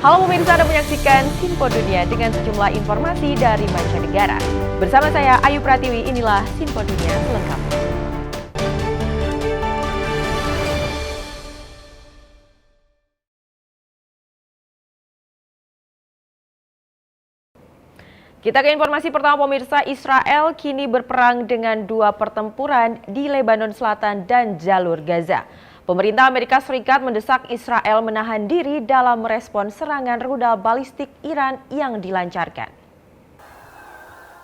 Halo pemirsa, Anda menyaksikan Sinpo Dunia dengan sejumlah informasi dari mancanegara. Bersama saya Ayu Pratiwi, inilah Sinpo Dunia selengkapnya. Kita ke informasi pertama pemirsa, Israel kini berperang dengan dua pertempuran di Lebanon Selatan dan jalur Gaza. Pemerintah Amerika Serikat mendesak Israel menahan diri dalam merespon serangan rudal balistik Iran yang dilancarkan.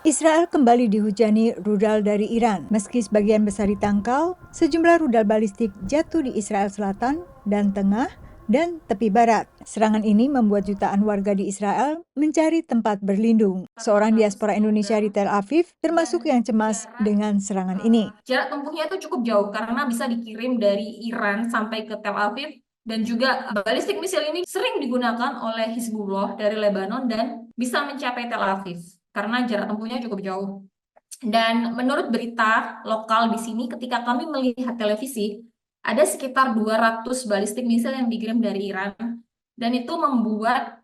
Israel kembali dihujani rudal dari Iran. Meski sebagian besar ditangkal, sejumlah rudal balistik jatuh di Israel Selatan dan Tengah dan tepi barat. Serangan ini membuat jutaan warga di Israel mencari tempat berlindung. Seorang diaspora Indonesia di Tel Aviv termasuk yang cemas dengan serangan ini. Jarak tempuhnya itu cukup jauh karena bisa dikirim dari Iran sampai ke Tel Aviv, dan juga balistik misil ini sering digunakan oleh Hizbullah dari Lebanon dan bisa mencapai Tel Aviv karena jarak tempuhnya cukup jauh. Dan menurut berita lokal di sini, ketika kami melihat televisi, ada sekitar 200 balistik misil yang dikirim dari Iran, dan itu membuat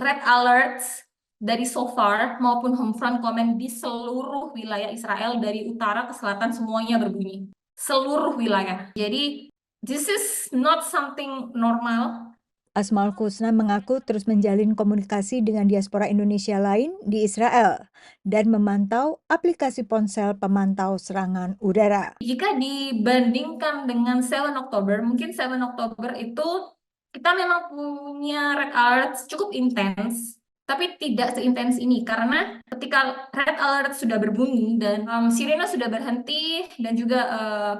red alerts dari SOFAR maupun Homefront Command di seluruh wilayah Israel dari utara ke selatan semuanya berbunyi. Seluruh wilayah. Jadi, this is not something normal. Asmaul Husna mengaku terus menjalin komunikasi dengan diaspora Indonesia lain di Israel dan memantau aplikasi ponsel pemantau serangan udara. Jika dibandingkan dengan 7 Oktober, mungkin 7 Oktober itu kita memang punya red alert cukup intens, tapi tidak seintens ini karena ketika red alert sudah berbunyi dan sirene sudah berhenti dan juga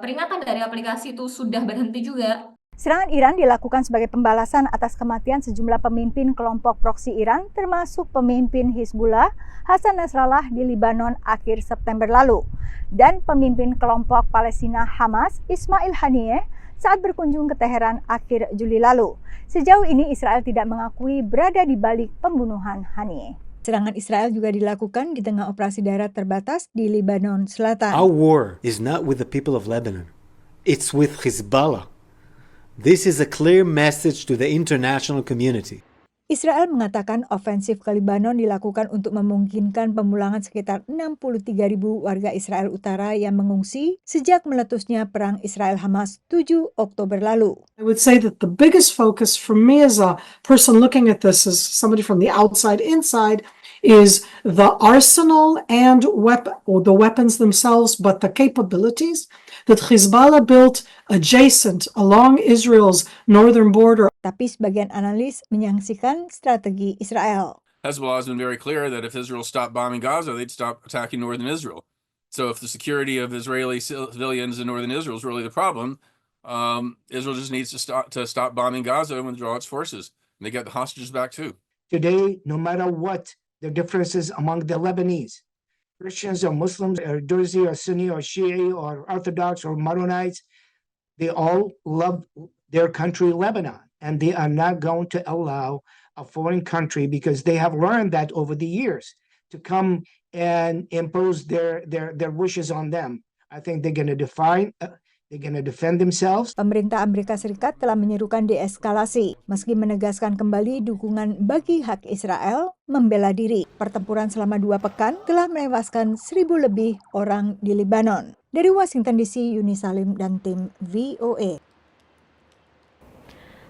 peringatan dari aplikasi itu sudah berhenti juga. Serangan Iran dilakukan sebagai pembalasan atas kematian sejumlah pemimpin kelompok proksi Iran, termasuk pemimpin Hizbullah Hasan Nasrallah di Lebanon akhir September lalu, dan pemimpin kelompok Palestina Hamas Ismail Haniyeh saat berkunjung ke Teheran akhir Juli lalu. Sejauh ini Israel tidak mengakui berada di balik pembunuhan Haniyeh. Serangan Israel juga dilakukan di tengah operasi darat terbatas di Lebanon Selatan. Our war is not with the people of Lebanon. It's with Hezbollah. This is a clear message to the international community. Israel mengatakan ofensif ke Lebanon dilakukan untuk memungkinkan pemulangan sekitar 63.000 warga Israel Utara yang mengungsi sejak meletusnya perang Israel-Hamas 7 Oktober lalu. I would say that the biggest focus for me as a person looking at this as somebody from the outside inside is the arsenal and the weapons themselves, but the capabilities that Hezbollah built adjacent along Israel's northern border. Tapi sebagian analis menyaksikan strategi Israel. Hezbollah has been very clear that if Israel stopped bombing Gaza, they'd stop attacking northern Israel. So if the security of Israeli civilians in northern Israel is really the problem, Israel just needs to stop bombing Gaza and withdraw its forces. And they get the hostages back too. Today, no matter what the differences among the Lebanese, Christians or Muslims or Druzi or Sunni or Shia or Orthodox or Maronites, they all love their country, Lebanon, and they are not going to allow a foreign country, because they have learned that over the years, to come and impose their wishes on them. I think they're going to defend themselves. Pemerintah Amerika Serikat telah menyerukan deeskalasi, meski menegaskan kembali dukungan bagi hak Israel membela diri. Pertempuran selama 2 pekan telah menewaskan 1.000 lebih orang di Lebanon. Dari Washington DC, Yuni Salim dan tim VOA.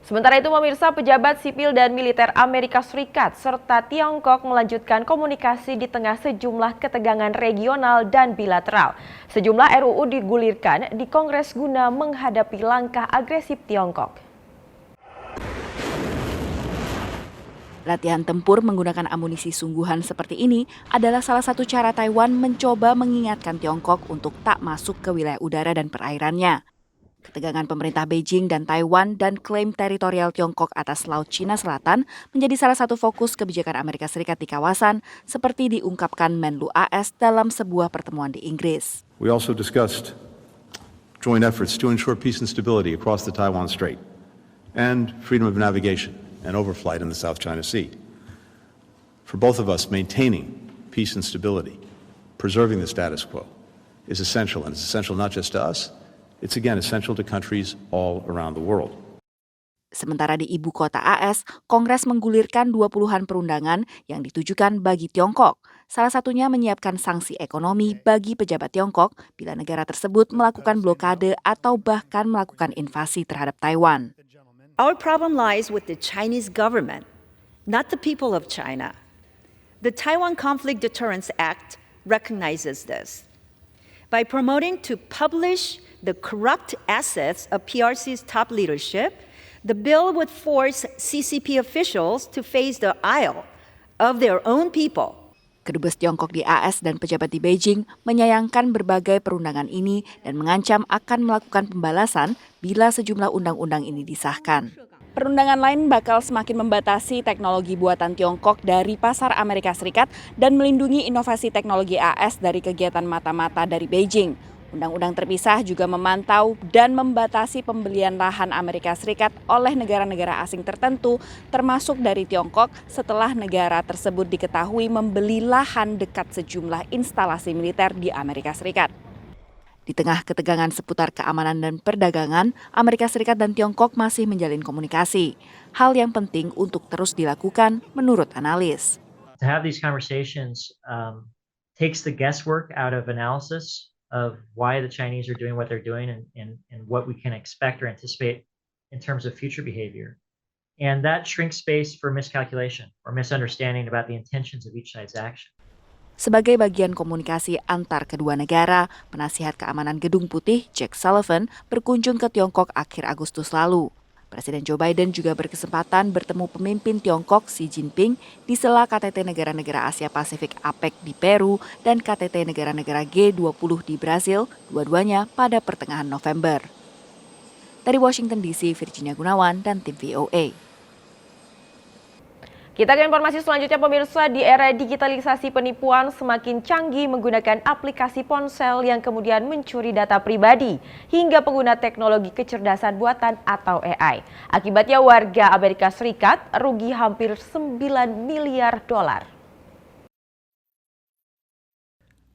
Sementara itu pemirsa, pejabat sipil dan militer Amerika Serikat serta Tiongkok melanjutkan komunikasi di tengah sejumlah ketegangan regional dan bilateral. Sejumlah RUU digulirkan di Kongres guna menghadapi langkah agresif Tiongkok. Latihan tempur menggunakan amunisi sungguhan seperti ini adalah salah satu cara Taiwan mencoba mengingatkan Tiongkok untuk tak masuk ke wilayah udara dan perairannya. Ketegangan pemerintah Beijing dan Taiwan dan klaim teritorial Tiongkok atas Laut Cina Selatan menjadi salah satu fokus kebijakan Amerika Serikat di kawasan, seperti diungkapkan Menlu AS dalam sebuah pertemuan di Inggris. We also discussed joint efforts to ensure peace and stability across the Taiwan Strait and freedom of navigation and overflight in the South China Sea. For both of us, maintaining peace and stability, preserving the status quo, is essential, and it's essential not just to us. It's again essential to countries all around the world. Sementara di ibu kota AS, Kongres menggulirkan 20-an perundangan yang ditujukan bagi Tiongkok. Salah satunya menyiapkan sanksi ekonomi bagi pejabat Tiongkok bila negara tersebut melakukan blokade atau bahkan melakukan invasi terhadap Taiwan. Our problem lies with the Chinese government, not the people of China. The Taiwan Conflict Deterrence Act recognizes this. By promoting to publish the corrupt assets of PRC's top leadership, the bill would force CCP officials to face the ire of their own people. Kedubes Tiongkok di AS dan pejabat di Beijing menyayangkan berbagai perundangan ini dan mengancam akan melakukan pembalasan bila sejumlah undang-undang ini disahkan. Perundangan lain bakal semakin membatasi teknologi buatan Tiongkok dari pasar Amerika Serikat dan melindungi inovasi teknologi AS dari kegiatan mata-mata dari Beijing. Undang-undang terpisah juga memantau dan membatasi pembelian lahan Amerika Serikat oleh negara-negara asing tertentu, termasuk dari Tiongkok, setelah negara tersebut diketahui membeli lahan dekat sejumlah instalasi militer di Amerika Serikat. Di tengah ketegangan seputar keamanan dan perdagangan, Amerika Serikat dan Tiongkok masih menjalin komunikasi. Hal yang penting untuk terus dilakukan menurut analis. To have these conversations takes the guesswork out of analysis of why the Chinese are doing what they're doing and what we can expect or anticipate in terms of future behavior. And that shrinks space for miscalculation or misunderstanding about the intentions of each side's action. Sebagai bagian komunikasi antar kedua negara, penasihat keamanan Gedung Putih, Jake Sullivan, berkunjung ke Tiongkok akhir Agustus lalu. Presiden Joe Biden juga berkesempatan bertemu pemimpin Tiongkok Xi Jinping di sela KTT negara-negara Asia Pasifik APEC di Peru dan KTT negara-negara G20 di Brasil, dua-duanya pada pertengahan November. Dari Washington DC, Virginia Gunawan dan tim VOA. Kita ke informasi selanjutnya pemirsa, di era digitalisasi penipuan semakin canggih menggunakan aplikasi ponsel yang kemudian mencuri data pribadi hingga pengguna teknologi kecerdasan buatan atau AI. Akibatnya warga Amerika Serikat rugi hampir 9 miliar dolar.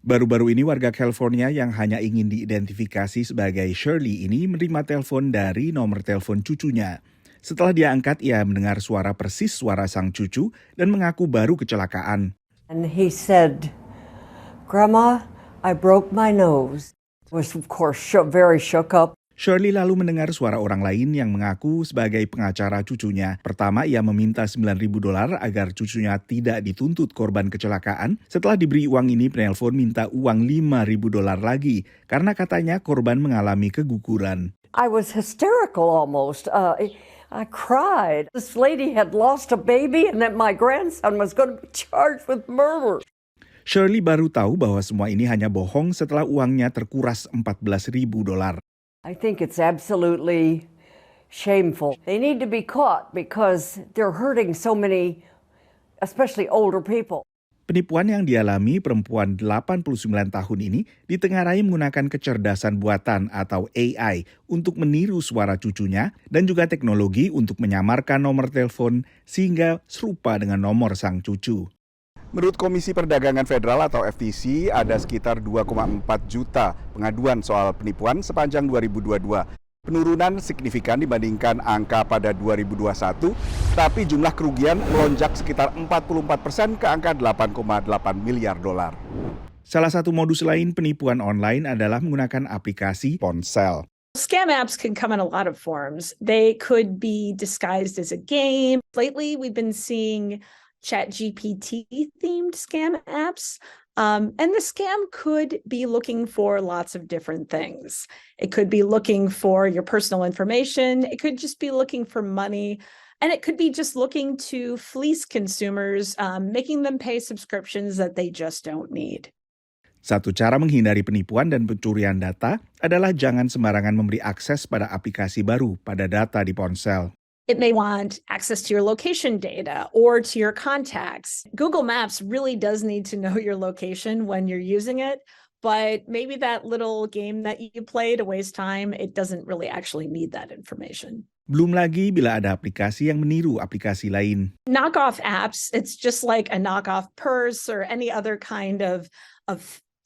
Baru-baru ini warga California yang hanya ingin diidentifikasi sebagai Shirley ini menerima telepon dari nomor telepon cucunya. Setelah dia angkat, ia mendengar suara persis suara sang cucu dan mengaku baru kecelakaan. And he said, "Grandma, I broke my nose." Was of course very shook up. Shirley lalu mendengar suara orang lain yang mengaku sebagai pengacara cucunya. Pertama, ia meminta $9.000 agar cucunya tidak dituntut korban kecelakaan. Setelah diberi uang ini, penelpon minta uang $5.000 lagi karena katanya korban mengalami keguguran. I was hysterical almost. I cried. This lady had lost a baby and that my grandson was going to be charged with murder. Shirley baru tahu bahwa semua ini hanya bohong setelah uangnya terkuras $14.000. I think it's absolutely shameful. They need to be caught because they're hurting so many, especially older people. Penipuan yang dialami perempuan 89 tahun ini ditengarai menggunakan kecerdasan buatan atau AI untuk meniru suara cucunya dan juga teknologi untuk menyamarkan nomor telepon sehingga serupa dengan nomor sang cucu. Menurut Komisi Perdagangan Federal atau FTC, ada sekitar 2,4 juta pengaduan soal penipuan sepanjang 2022. Penurunan signifikan dibandingkan angka pada 2021, tapi jumlah kerugian melonjak sekitar 44% ke angka $8,8 miliar. Salah satu modus lain penipuan online adalah menggunakan aplikasi ponsel. Scam apps can come in a lot of forms. They could be disguised as a game. Lately, we've been seeing ChatGPT-themed scam apps. And the scam could be looking for lots of different things. It could be looking for your personal information. It could just be looking for money. And it could be just looking to fleece consumers, making them pay subscriptions that they just don't need. Satu cara menghindari penipuan dan pencurian data adalah jangan sembarangan memberi akses pada aplikasi baru pada data di ponsel. It may want access to your location data or to your contacts. Google Maps really does need to know your location when you're using it, but maybe that little game that you play to waste time, it doesn't really actually need that information. Belum lagi bila ada aplikasi yang meniru aplikasi lain. Knockoff apps, it's just like a knockoff purse or any other kind of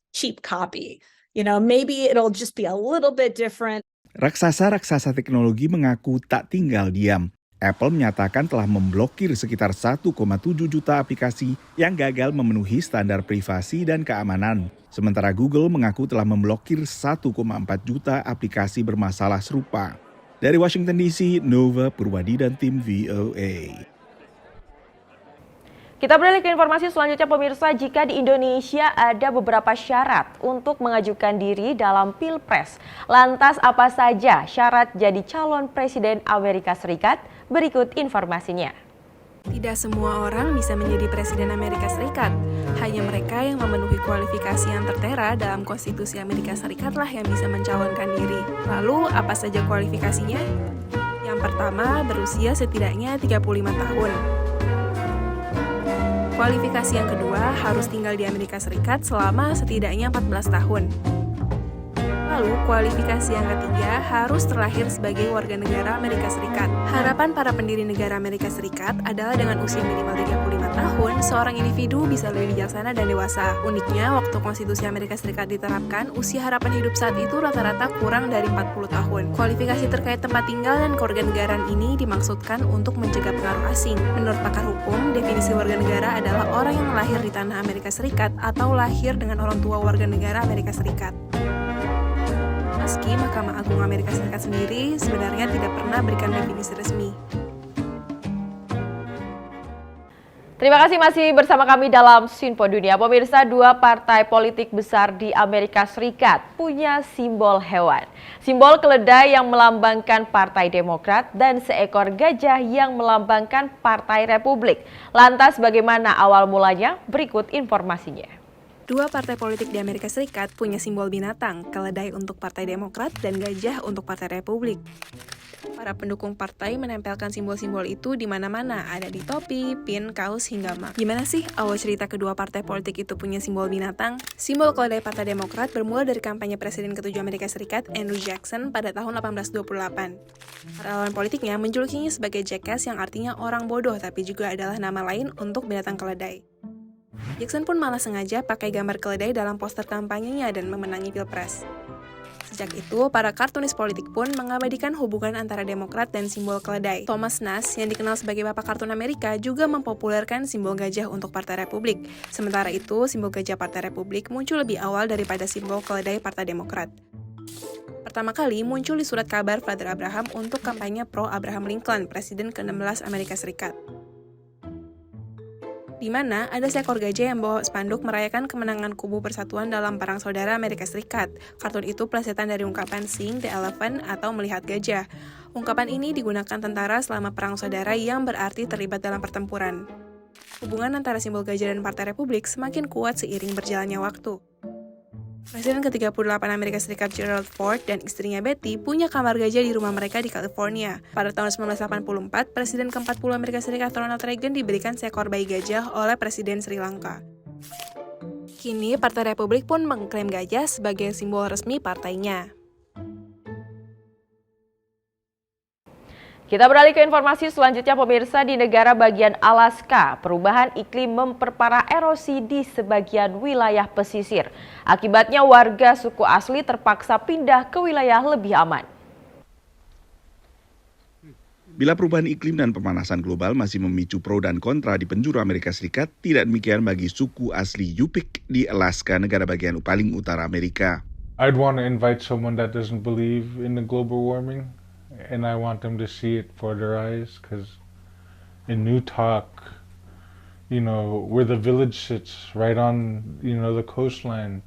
cheap copy. You know, maybe it'll just be a little bit different. Raksasa-raksasa teknologi mengaku tak tinggal diam. Apple menyatakan telah memblokir sekitar 1,7 juta aplikasi yang gagal memenuhi standar privasi dan keamanan. Sementara Google mengaku telah memblokir 1,4 juta aplikasi bermasalah serupa. Dari Washington DC, Nova Purwadi dan tim VOA. Kita beralih ke informasi selanjutnya pemirsa, jika di Indonesia ada beberapa syarat untuk mengajukan diri dalam Pilpres. Lantas apa saja syarat jadi calon Presiden Amerika Serikat? Berikut informasinya. Tidak semua orang bisa menjadi Presiden Amerika Serikat. Hanya mereka yang memenuhi kualifikasi yang tertera dalam Konstitusi Amerika Serikatlah yang bisa mencalonkan diri. Lalu apa saja kualifikasinya? Yang pertama, berusia setidaknya 35 tahun. Kualifikasi yang kedua, harus tinggal di Amerika Serikat selama setidaknya 14 tahun. Lalu, kualifikasi yang ketiga, harus terlahir sebagai warga negara Amerika Serikat. Harapan para pendiri negara Amerika Serikat adalah dengan usia minimal 35 tahun, seorang individu bisa lebih bijaksana dan dewasa. Uniknya, waktu Konstitusi Amerika Serikat diterapkan, usia harapan hidup saat itu rata-rata kurang dari 40 tahun. Kualifikasi terkait tempat tinggal dan kewarganegaraan ini dimaksudkan untuk mencegah pengaruh asing. Menurut pakar hukum, definisi warga negara adalah orang yang lahir di tanah Amerika Serikat atau lahir dengan orang tua warga negara Amerika Serikat. Meski Mahkamah Agung Amerika Serikat sendiri sebenarnya tidak pernah berikan definisi resmi. Terima kasih masih bersama kami dalam Sinpo Dunia. Pemirsa, dua partai politik besar di Amerika Serikat punya simbol hewan. Simbol keledai yang melambangkan Partai Demokrat dan seekor gajah yang melambangkan Partai Republik. Lantas bagaimana awal mulanya? Berikut informasinya. Dua partai politik di Amerika Serikat punya simbol binatang, keledai untuk Partai Demokrat dan gajah untuk Partai Republik. Para pendukung partai menempelkan simbol-simbol itu di mana-mana, ada di topi, pin, kaos, hingga mug. Gimana sih awal cerita kedua partai politik itu punya simbol binatang? Simbol keledai Partai Demokrat bermula dari kampanye Presiden ke-7 Amerika Serikat, Andrew Jackson, pada tahun 1828. Para lawan politiknya menjulukinya sebagai Jackass yang artinya orang bodoh, tapi juga adalah nama lain untuk binatang keledai. Jackson pun malah sengaja pakai gambar keledai dalam poster kampanyenya dan memenangi Pilpres. Sejak itu, para kartunis politik pun mengabadikan hubungan antara Demokrat dan simbol keledai. Thomas Nast, yang dikenal sebagai bapak kartun Amerika, juga mempopulerkan simbol gajah untuk Partai Republik. Sementara itu, simbol gajah Partai Republik muncul lebih awal daripada simbol keledai Partai Demokrat. Pertama kali muncul di surat kabar Father Abraham untuk kampanye pro-Abraham Lincoln, Presiden ke-16 Amerika Serikat. Di mana ada seekor gajah yang bawa spanduk merayakan kemenangan kubu persatuan dalam Perang Saudara Amerika Serikat. Kartun itu plesetan dari ungkapan seeing the elephant atau melihat gajah. Ungkapan ini digunakan tentara selama Perang Saudara yang berarti terlibat dalam pertempuran. Hubungan antara simbol gajah dan Partai Republik semakin kuat seiring berjalannya waktu. Presiden ke-38 Amerika Serikat Gerald Ford dan istrinya Betty punya kamar gajah di rumah mereka di California. Pada tahun 1984, Presiden ke-40 Amerika Serikat Ronald Reagan diberikan seekor bayi gajah oleh Presiden Sri Lanka. Kini, Partai Republik pun mengklaim gajah sebagai simbol resmi partainya. Kita beralih ke informasi selanjutnya pemirsa. Di negara bagian Alaska, perubahan iklim memperparah erosi di sebagian wilayah pesisir. Akibatnya warga suku asli terpaksa pindah ke wilayah lebih aman. Bila perubahan iklim dan pemanasan global masih memicu pro dan kontra di penjuru Amerika Serikat, tidak demikian bagi suku asli Yupik di Alaska, negara bagian paling utara Amerika. I'd want to invite someone that doesn't believe in the global warming. And I want them to see it for their eyes, because in Newtok, where the village sits, right on, the coastline,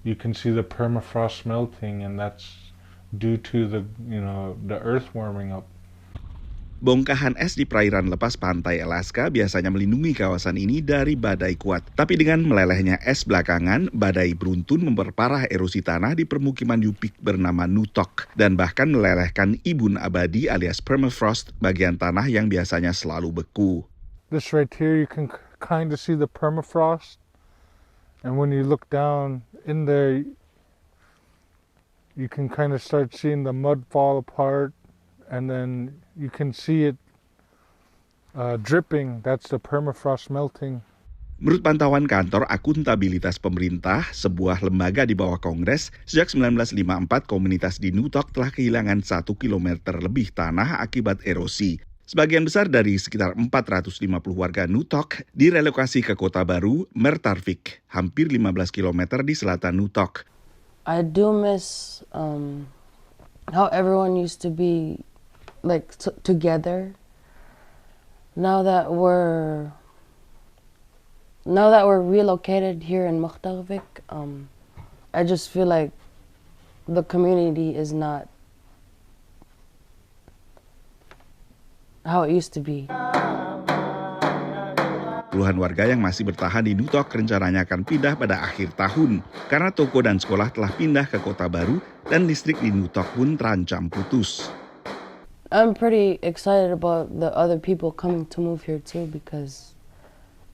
you can see the permafrost melting, and that's due to the earth warming up. Bongkahan es di perairan lepas pantai Alaska biasanya melindungi kawasan ini dari badai kuat. Tapi dengan melelehnya es belakangan, badai beruntun memperparah erosi tanah di permukiman Yupik bernama Newtok dan bahkan melelehkan ibun abadi alias permafrost, bagian tanah yang biasanya selalu beku. This right here, you can kind of see the permafrost, and when you look down in there, you can kind of start seeing the mud fall apart. And then you can see it dripping. That's the permafrost melting. Menurut pantauan kantor akuntabilitas pemerintah, sebuah lembaga di bawah Kongres, sejak 1954 komunitas di Nutok telah kehilangan 1 kilometer lebih tanah akibat erosi. Sebagian besar dari sekitar 450 warga Nutok direlokasi ke kota baru, Mertarvik, hampir 15 kilometer di selatan Nutok. I do miss how everyone used to be like together. Now that we're relocated here in Mertarvik, I just feel like the community is not how it used to be. Puluhan warga yang masih bertahan di Nutok rencananya akan pindah pada akhir tahun karena toko dan sekolah telah pindah ke kota baru dan listrik di Nutok pun terancam putus. I'm pretty excited about the other people coming to move here too because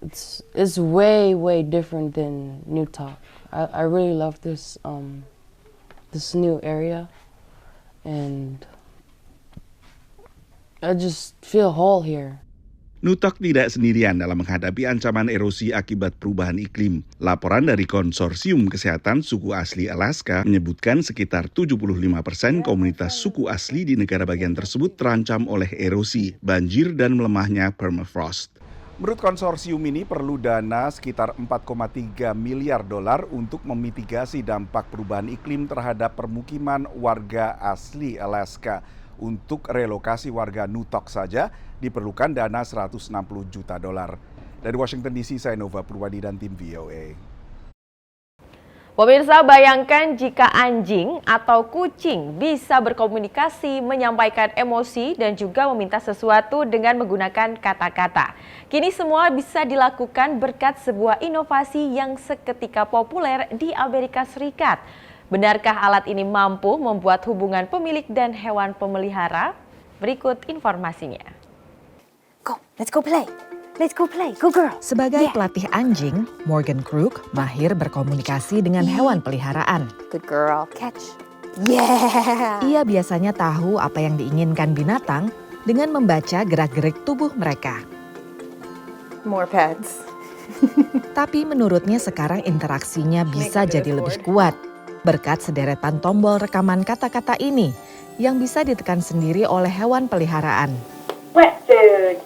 it's way different than Nutok. I really love this new area and I just feel whole here. Nutok tidak sendirian dalam menghadapi ancaman erosi akibat perubahan iklim. Laporan dari Konsorsium Kesehatan Suku Asli Alaska menyebutkan sekitar 75% komunitas suku asli di negara bagian tersebut terancam oleh erosi, banjir, dan melemahnya permafrost. Menurut konsorsium ini perlu dana sekitar $4,3 miliar untuk memitigasi dampak perubahan iklim terhadap permukiman warga asli Alaska. Untuk relokasi warga Nutok saja diperlukan dana $160 juta. Dari Washington DC, saya Nova Purwadi dan tim VOA. Pemirsa, bayangkan jika anjing atau kucing bisa berkomunikasi, menyampaikan emosi, dan juga meminta sesuatu dengan menggunakan kata-kata. Kini semua bisa dilakukan berkat sebuah inovasi yang seketika populer di Amerika Serikat. Benarkah alat ini mampu membuat hubungan pemilik dan hewan pemelihara? Berikut informasinya. Go, let's go play. Let's go play. Go girl. Sebagai pelatih anjing, Morgan Crook mahir berkomunikasi dengan hewan peliharaan. Good girl. Catch. Yeah. Ia biasanya tahu apa yang diinginkan binatang dengan membaca gerak-gerik tubuh mereka. More pets. Tapi menurutnya sekarang interaksinya bisa jadi lebih kuat berkat sederetan tombol rekaman kata-kata ini yang bisa ditekan sendiri oleh hewan peliharaan. Wet food.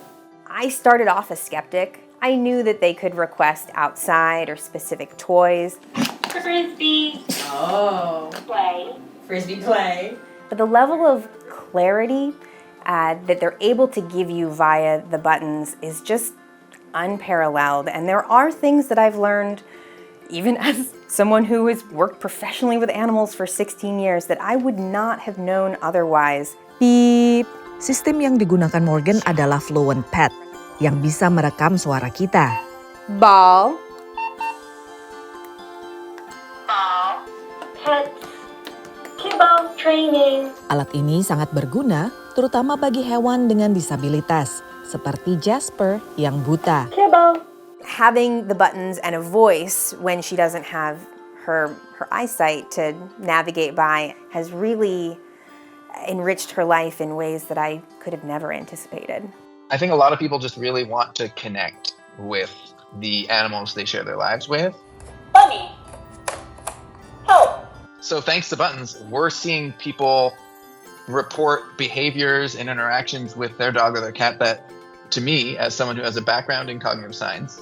I started off a skeptic. I knew that they could request outside or specific toys. Frisbee. Oh. Play. Frisbee play. But the level of clarity that they're able to give you via the buttons is just unparalleled. And there are things that I've learned, even as someone who has worked professionally with animals for 16 years, that I would not have known otherwise. Beep. Sistem yang digunakan Morgan adalah Fluent Pet yang bisa merekam suara kita. Ball. Ball. Pets. Kibble training. Alat ini sangat berguna terutama bagi hewan dengan disabilitas seperti Jasper yang buta. Kibble. Having the buttons and a voice when she doesn't have her eyesight to navigate by has really enriched her life in ways that I could have never anticipated. I think a lot of people just really want to connect with the animals they share their lives with. Bunny. Help. So thanks to buttons, we're seeing people report behaviors and interactions with their dog or their cat that, to me, as someone who has a background in cognitive science,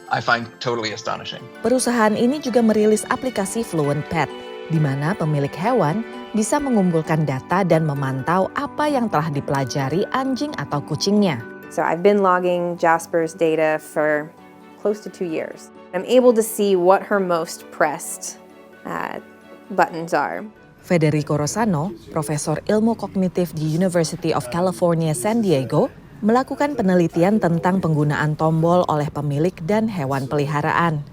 I find totally astonishing. Perusahaan ini juga merilis aplikasi Fluent Pet, di mana pemilik hewan bisa mengumpulkan data dan memantau apa yang telah dipelajari anjing atau kucingnya. So I've been logging Jasper's data for close to 2 years. I'm able to see what her most pressed buttons are. Federico Rosano, profesor ilmu kognitif di University of California, San Diego, melakukan penelitian tentang penggunaan tombol oleh pemilik dan hewan peliharaan.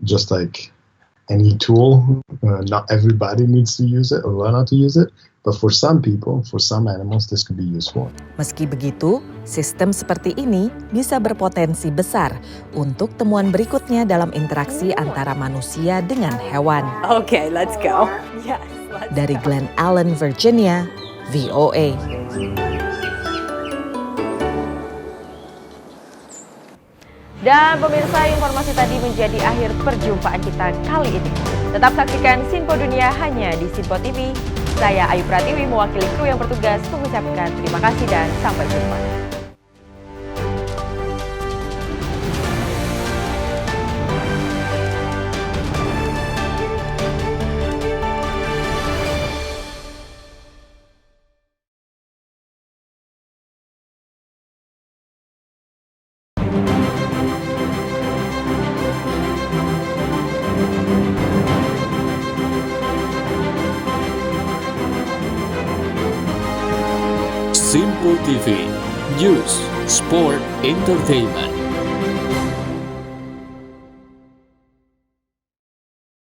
Just like any tool, not everybody needs to use it or learn how to use it, but for some people, for some animals, this could be useful. Meski begitu, sistem seperti ini bisa berpotensi besar untuk temuan berikutnya dalam interaksi antara manusia dengan hewan. Okay, let's go. Yes, Dari Glen Allen, Virginia, VOA. Dan pemirsa, informasi tadi menjadi akhir perjumpaan kita kali ini. Tetap saksikan Sinpo Dunia hanya di Sinpo TV. Saya Ayu Pratiwi mewakili kru yang bertugas mengucapkan terima kasih dan sampai jumpa. Simple TV, News, Sport, Entertainment.